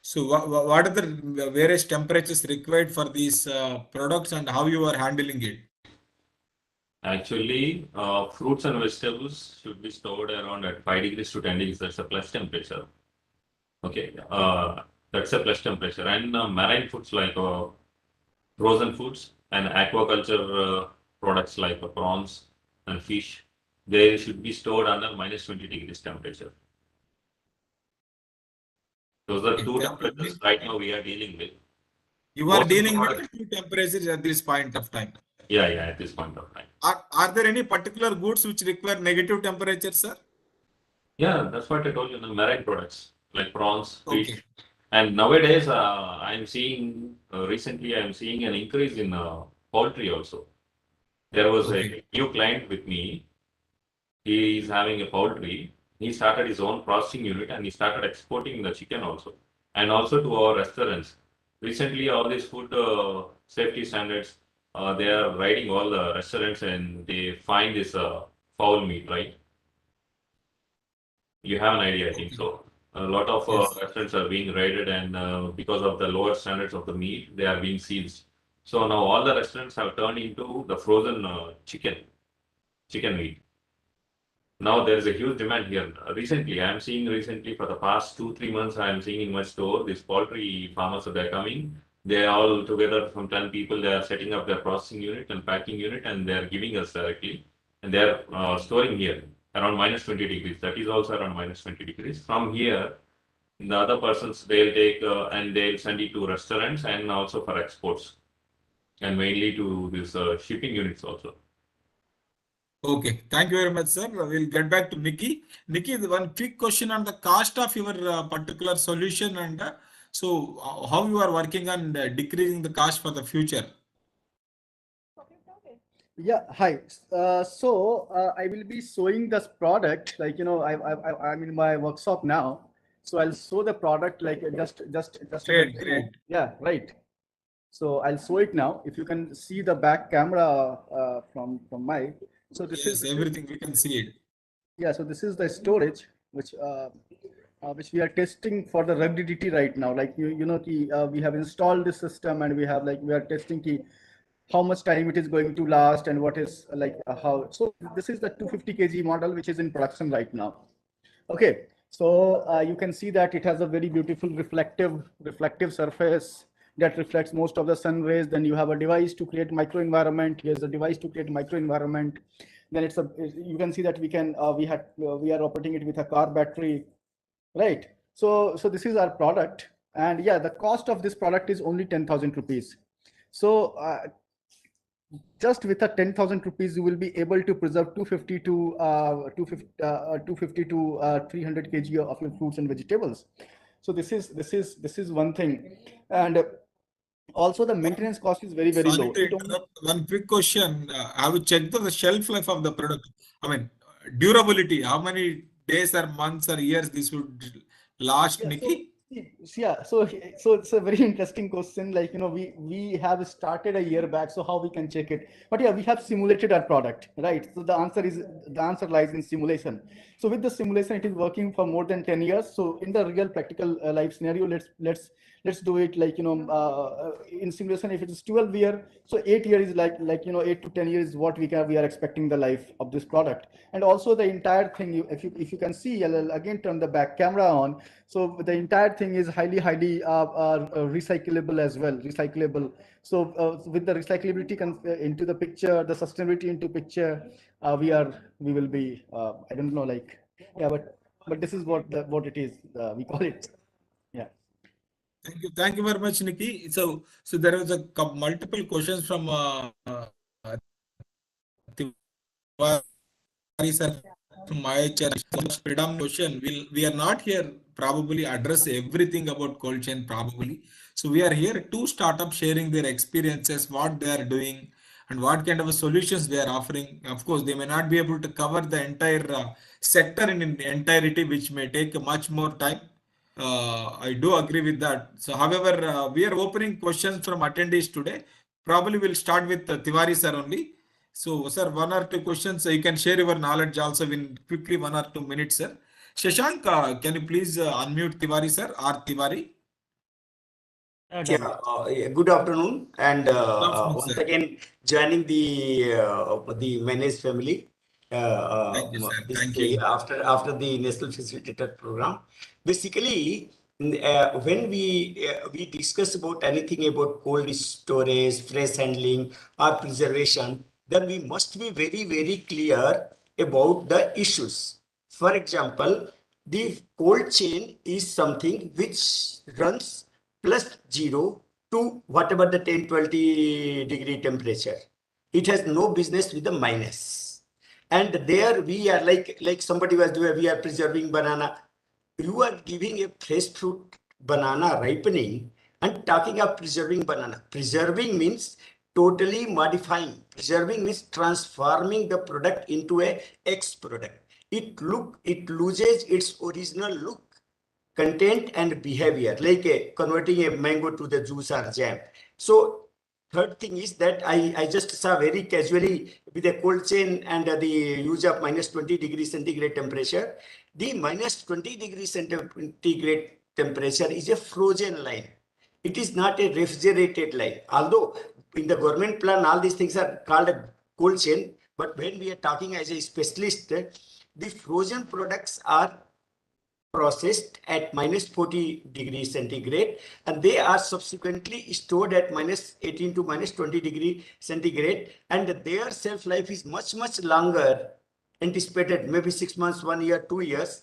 So what are the various temperatures required for these products, and how you are handling it? Actually, fruits and vegetables should be stored around at 5 degrees to 10 degrees. That's a plus temperature. Okay, that's a plus temperature. And marine foods like frozen foods and aquaculture products like prawns and fish, they should be stored under minus 20 degrees temperature. Those are two temperatures right now we are dealing with. You are dealing with two temperatures at this point of time. Yeah, at this point of time. Are there any particular goods which require negative temperature, sir? Yeah, that's what I told you, the marine products like prawns, fish. And nowadays, I'm seeing, recently I'm seeing an increase in poultry also. There was a new client with me. He is having a poultry. He started his own processing unit and he started exporting the chicken also. And also to our restaurants. Recently, all these food safety standards, they are riding all the restaurants and they find this foul meat, right? You have an idea, I think so. A lot of restaurants are being raided, and because of the lower standards of the meat, they are being seized. So now all the restaurants have turned into the frozen chicken meat. Now there is a huge demand here. Recently, I am seeing for the past 2-3 months, I am seeing in my store, these poultry farmers, they're coming. They are all together from 10 people. They are setting up their processing unit and packing unit, and they are giving us directly. And they are storing here around minus 20 degrees. That is also around minus 20 degrees. From here, the other persons, they'll take and they'll send it to restaurants and also for exports. And mainly to these shipping units also. Okay, thank you very much, sir. We'll get back to Nikki. Nikki, one quick question on the cost of your particular solution and how you are working on decreasing the cost for the future. Yeah, hi. I will be showing this product, like, I'm in my workshop now. So I'll show the product like just Great, great. Yeah, right. So I'll show it now. If you can see the back camera from my, so Yes, everything we can see it. yeah, so this is the storage which we are testing for the ruggedity right now. Like we have installed this system and we are testing how much time it is going to last and what is how. So this is the 250 kg model which is in production right now. Okay, so you can see that it has a very beautiful reflective surface that reflects most of the sun rays. Then you have a device to create microenvironment. Here's a device to create microenvironment. Then you can see that we are operating it with a car battery, right? So this is our product, and yeah, the cost of this product is only 10,000 rupees. So just with a 10,000 rupees, you will be able to preserve 250 to 300 kg of your fruits and vegetables. So this is one thing, and also the maintenance cost is very Sorry low. to interrupt. One quick question. Have you checked the shelf life of the product? I mean, durability. How many days or months or years this would last, Yeah, Nikki? so it's a very interesting question. Like, we have started a year back, so how we can check it? But yeah, we have simulated our product, right? So the answer lies in simulation. So with the simulation, it is working for more than 10 years. So in the real practical life scenario, let's do it like, in simulation. If it is 12 year, so 8 years is like 8 to 10 years is what we are expecting the life of this product. And also the entire thing, if you can see, I'll again turn the back camera on. So the entire thing is highly recyclable as well, recyclable. So with the recyclability into the picture, the sustainability into picture, we will be I don't know, like, yeah, but this is what it is, we call it. Yeah. Thank you very much, Nikki. So there was a multiple questions from Tiwari sir from my chair. Predominant question. We are not here probably address everything about cold chain probably. So we are here two startups sharing their experiences, what they are doing, and what kind of solutions they are offering. Of course, they may not be able to cover the entire sector in entirety, which may take much more time. I do agree with that. So, however, we are opening questions from attendees today. Probably we'll start with Tiwari sir only. So, sir, one or two questions. You can share your knowledge also in quickly 1 or 2 minutes, sir. Shashank, can you please unmute Tiwari sir or Tiwari? Yeah, good afternoon, and Good afternoon, once sir. again joining the Menace family. Thank you, sir. This Thank year you. after the National Facilitator Program. Basically, when we discuss about anything about cold storage, fresh handling, or preservation, then we must be very clear about the issues. For example, the cold chain is something which runs plus 0 to whatever the 10-20 degree temperature. It has no business with the minus. And there we are like somebody was doing, we are preserving banana. You are giving a fresh fruit banana ripening and talking of preserving banana. Preserving means totally modifying. Preserving means transforming the product into a X product. It loses its original look, content, and behavior, like converting a mango to the juice or jam. So third thing is that I just saw very casually with a cold chain and the use of minus 20 degrees centigrade temperature. The minus 20 degrees centigrade temperature is a frozen line. It is not a refrigerated line. Although in the government plan, all these things are called a cold chain, but when we are talking as a specialist, the frozen products are processed at minus 40 degrees centigrade, and they are subsequently stored at minus 18 to minus 20 degree centigrade, and their shelf life is much longer, anticipated maybe 6 months, 1 year, 2 years,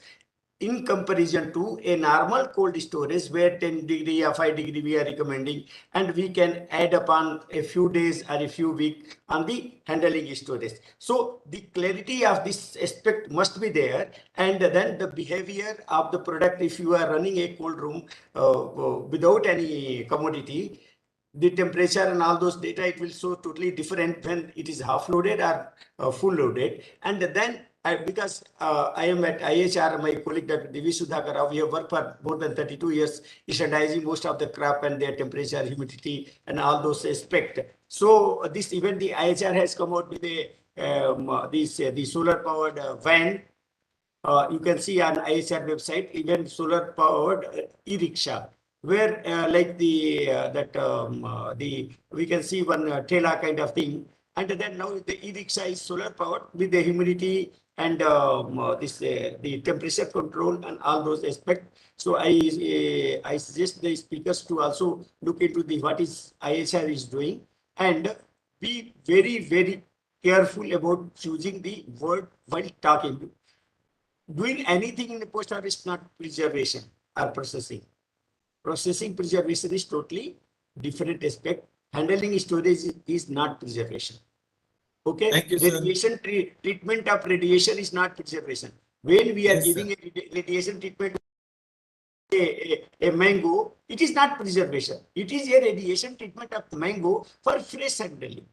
in comparison to a normal cold storage where 10 degree or 5 degree we are recommending, and we can add upon a few days or a few weeks on the handling storage. So the clarity of this aspect must be there, and then the behavior of the product, if you are running a cold room without any commodity, the temperature and all those data, it will show totally different when it is half loaded or full loaded. And then because I am at IHR, my colleague Dr. Divi Sudhakar Rao, we have worked for more than 32 years standardizing most of the crop and their temperature, humidity, and all those aspects. So this even the IHR has come out with a the solar powered van. You can see on IHR website, even solar powered e-rickshaw, where like the we can see one Tela kind of thing, and then now the e-rickshaw is solar powered with the humidity and the temperature control and all those aspects. So I suggest the speakers to also look into the what is IHR is doing, and be very careful about choosing the word while talking. Doing anything in the post harvest is not preservation or processing. Processing preservation is totally different aspect. Handling storage is not preservation. Okay. Thank you, sir. Radiation treatment of radiation is not preservation. When we are giving a radiation treatment a mango, it is not preservation. It is a radiation treatment of mango for fresh handling.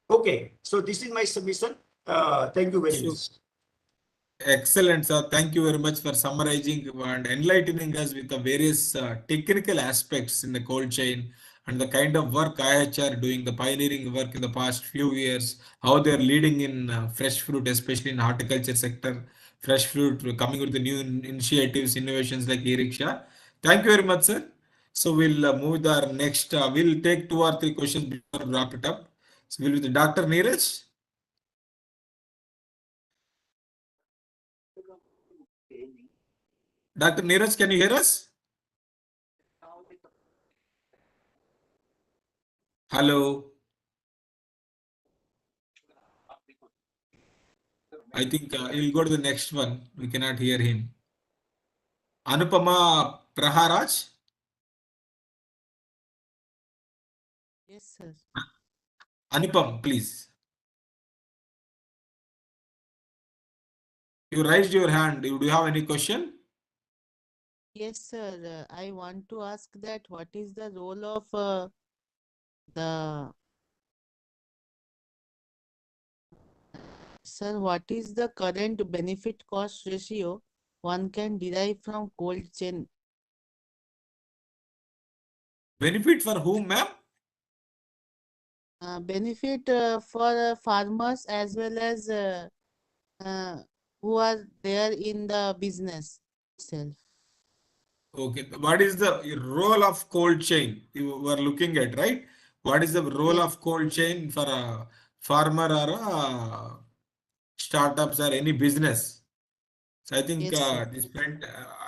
Okay. So this is my submission. Thank you very much. Excellent, sir. Thank you very much for summarizing and enlightening us with the various technical aspects in the cold chain and the kind of work IHR doing, the pioneering work in the past few years, how they're leading in fresh fruit, especially in horticulture sector, fresh fruit, coming with the new initiatives, innovations like e-rickshaw. Thank you very much, sir. So we'll move to our next, we'll take 2 or 3 questions before we wrap it up. So we'll with Dr. Neeraj. Dr. Neeraj, can you hear us? Hello. I think he'll go to the next one. We cannot hear him. Anupama Praharaj. Yes, sir. Anupam, please. You raised your hand. Do you have any question? Yes, sir. I want to ask that what is the role of what is the current benefit cost ratio one can derive from cold chain? Benefit for whom, ma'am? Benefit for farmers as well as who are there in the business itself. Okay. What is the role of cold chain you were looking at, right? What is the role Yes. of cold chain for a farmer or a startups or any business? So I think Yes, sir.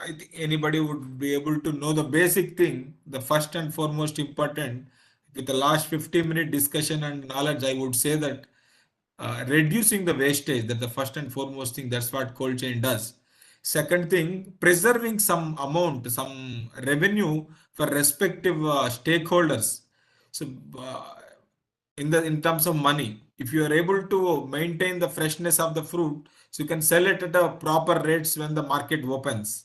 I think anybody would be able to know the basic thing, the first and foremost important. With the last 15-minute discussion and knowledge, I would say that reducing the wastage, that's the first and foremost thing. That's what cold chain does. Second thing, preserving some amount, some revenue for respective stakeholders. So in terms of money, if you are able to maintain the freshness of the fruit, so you can sell it at a proper rates when the market opens.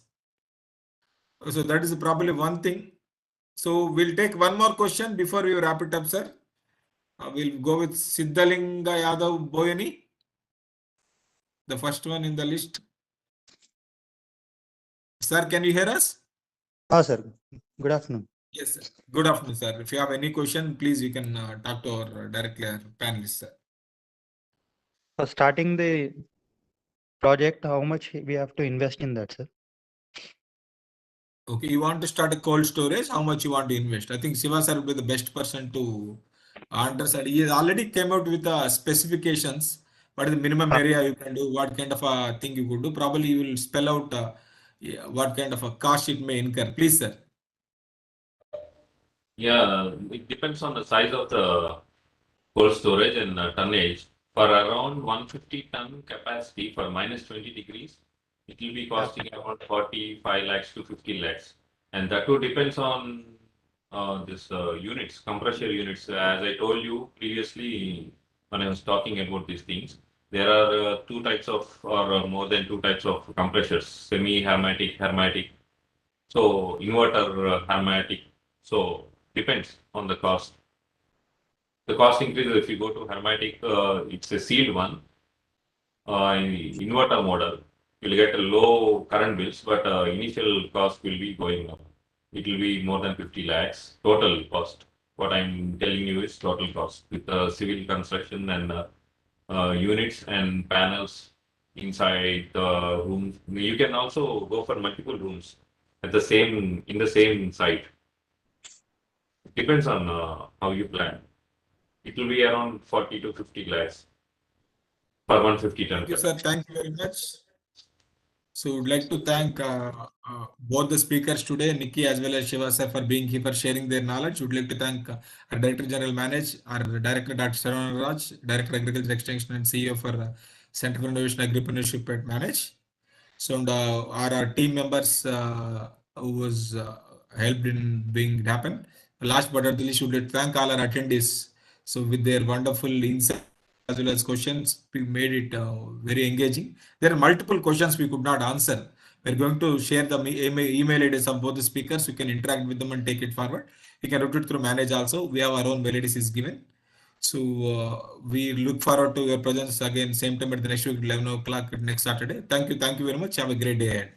So that is probably one thing. So we'll take one more question before we wrap it up, sir. We'll go with Siddhalinga Yadav Boyani, the first one in the list. Sir, can you hear us? Sir. Good afternoon. Yes, sir. Good afternoon, sir. If you have any question, please you can talk to our directly our panelists, sir. For starting the project, how much we have to invest in that, sir? Okay, you want to start a cold storage, how much you want to invest? I think Shiva sir will be the best person to understand. He already came out with the specifications. What is the minimum area you can do? What kind of a thing you could do? Probably you will spell out what kind of a cost it may incur. Please, sir. Yeah, it depends on the size of the cold storage and tonnage. For around 150 ton capacity for minus 20 degrees, it will be costing around 45 lakhs to 50 lakhs. And that too depends on this units, compressor units. As I told you previously when I was talking about these things, there are two types of, or more than two types of compressors, semi-hermetic, hermetic. So inverter hermetic. So depends on the cost. The cost increases if you go to hermetic, it's a sealed one. Inverter model, you'll get a low current bills, but initial cost will be going up. It will be more than 50 lakhs total cost. What I'm telling you is total cost with civil construction and units and panels inside the room. You can also go for multiple rooms at the same in the same site. It depends on how you plan. It will be around 40 to 50 lakhs per 150 ton. Thank you, sir. Thank you very much. So would like to thank both the speakers today, Nikki as well as Shiva sir, for being here, for sharing their knowledge. Would like to thank our Director General Manage, our Director Dr. Saran Raj, Director Agriculture Extension and CEO for Center for Innovation and Agripreneurship at Manage. So and, our team members who was helped in being it happen. Last but not the least, would like to thank all our attendees. So with their wonderful insights as well as questions, we made it very engaging. There are multiple questions we could not answer. We're going to share the email IDs of both the speakers. You can interact with them and take it forward. You can route it through Manage also. We have our own mail IDs is given. So we look forward to your presence again, same time at the next week, 11 o'clock next Saturday. Thank you very much. Have a great day ahead.